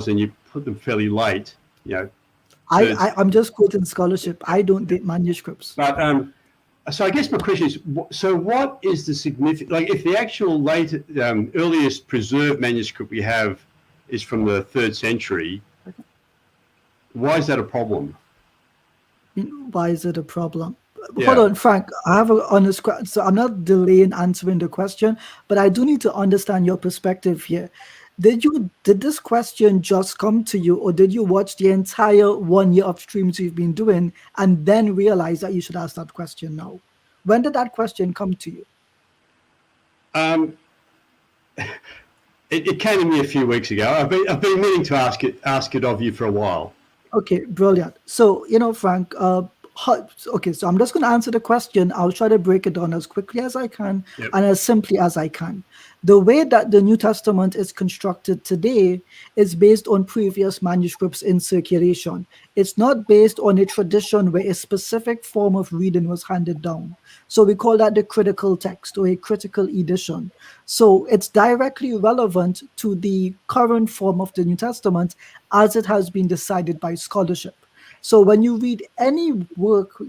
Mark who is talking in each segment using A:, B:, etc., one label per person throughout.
A: and you put them fairly late, you know.
B: I'm just quoting scholarship. I don't date manuscripts.
A: But so I guess my question is, so what is the significance? Like, if the actual earliest preserved manuscript we have is from the 3rd century, why is that a problem?
B: Why is it a problem?
A: Yeah.
B: Hold on, Frank. I have an honest question. So I'm not delaying answering the question, but I do need to understand your perspective here. Did this question just come to you, or did you watch the entire 1 year of streams you've been doing and then realize that you should ask that question now? When did that question come to you?
A: It came to me a few weeks ago. I've been meaning to ask it of you for a while.
B: Okay, brilliant. So, Frank, okay, so I'm just going to answer the question. I'll try to break it down as quickly as I can and as simply as I can. The way that the New Testament is constructed today is based on previous manuscripts in circulation. It's not based on a tradition where a specific form of reading was handed down. So we call that the critical text or a critical edition. So it's directly relevant to the current form of the New Testament as it has been decided by scholarship. So when you read any work,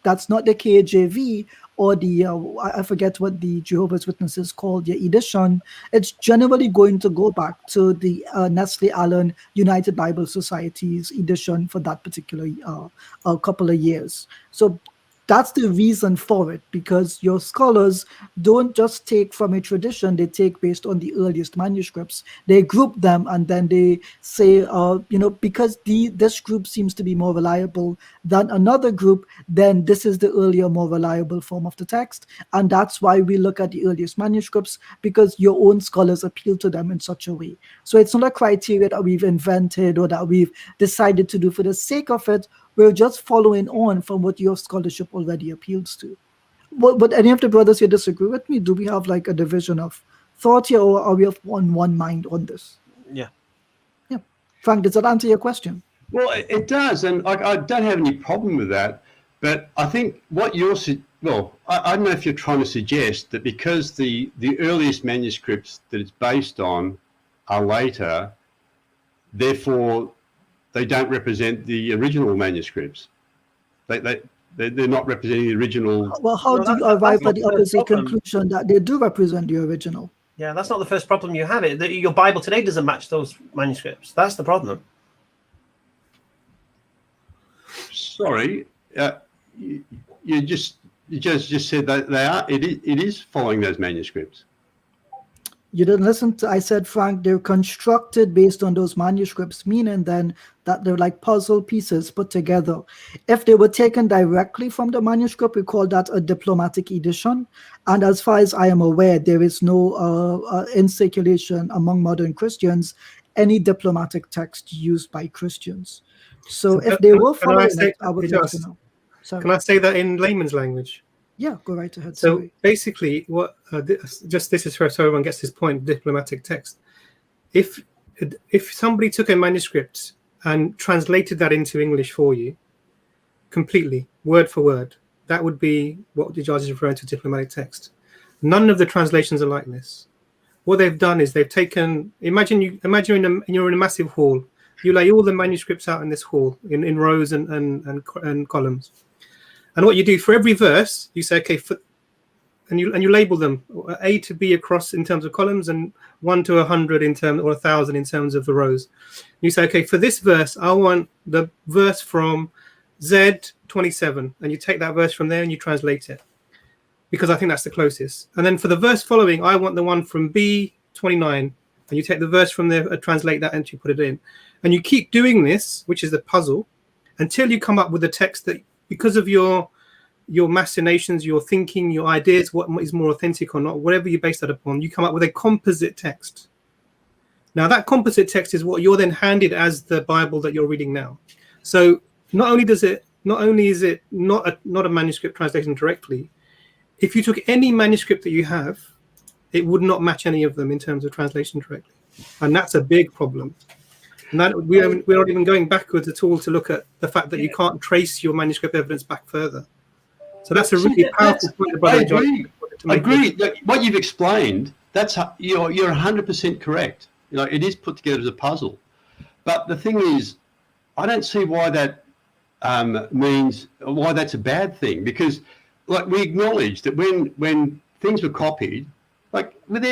B: that's not the KJV or the, I forget what the Jehovah's Witnesses call their edition, it's generally going to go back to the Nestle Allen United Bible Society's edition for that particular couple of years. So that's the reason for it, because your scholars don't just take from a tradition, they take based on the earliest manuscripts. They group them and then they say, because this group seems to be more reliable than another group, then this is the earlier, more reliable form of the text. And that's why we look at the earliest manuscripts, because your own scholars appeal to them in such a way. So it's not a criteria that we've invented or that we've decided to do for the sake of it. We're just following on from what your scholarship already appeals to. But any of the brothers here disagree with me? Do we have like a division of thought here, or are we on one mind on this?
C: Yeah.
B: Frank, does that answer your question?
A: Well, it does, and I don't have any problem with that. But I think what you're I don't know if you're trying to suggest that because the earliest manuscripts that it's based on are later, therefore they don't represent the original manuscripts. They're not representing the original.
B: Well, how do you arrive at the opposite conclusion that they do represent the original?
C: Yeah, that's not the first problem you have. Your Bible today doesn't match those manuscripts. That's the problem.
A: Sorry, you just said that they are. It is following those manuscripts.
B: You didn't listen to, I said, Frank, they're constructed based on those manuscripts, meaning then that they're like puzzle pieces put together. If they were taken directly from the manuscript, we call that a diplomatic edition. And as far as I am aware, there is no, in circulation among modern Christians, any diplomatic text used by Christians. So if they were following it, I would like to know. Sorry.
D: Can I say that in layman's language?
B: Yeah, go right ahead.
D: So
B: sorry.
D: basically, what this is so everyone gets this point: diplomatic text. If somebody took a manuscript and translated that into English for you, completely word for word, that would be what the judge is referring to, diplomatic text. None of the translations are like this. What they've done is they've taken. Imagine you're in a massive hall. You lay all the manuscripts out in this hall in rows and columns. And what you do for every verse, you say, okay, and you label them A to B across in terms of columns and 1 to 100 in terms, or 1,000 in terms of the rows. You say, okay, for this verse, I want the verse from Z27, and you take that verse from there and you translate it, because I think that's the closest. And then for the verse following, I want the one from B29, and you take the verse from there, translate that, and you put it in. And you keep doing this, which is the puzzle, until you come up with a text that, because of your machinations, your thinking, your ideas, what is more authentic or not, whatever you base that upon, you come up with a composite text. Now that composite text is what you're then handed as the Bible that you're reading now. So not only is it not a manuscript translation directly, if you took any manuscript that you have, it would not match any of them in terms of translation directly, and that's a big problem. And that we're not even going backwards at all to look at the fact that you can't trace your manuscript evidence back further. So that's a really powerful point.
A: I agree. What you've explained, you're 100% correct. It is put together as a puzzle. But the thing is, I don't see why that means why that's a bad thing, because like we acknowledge that when things were copied, like with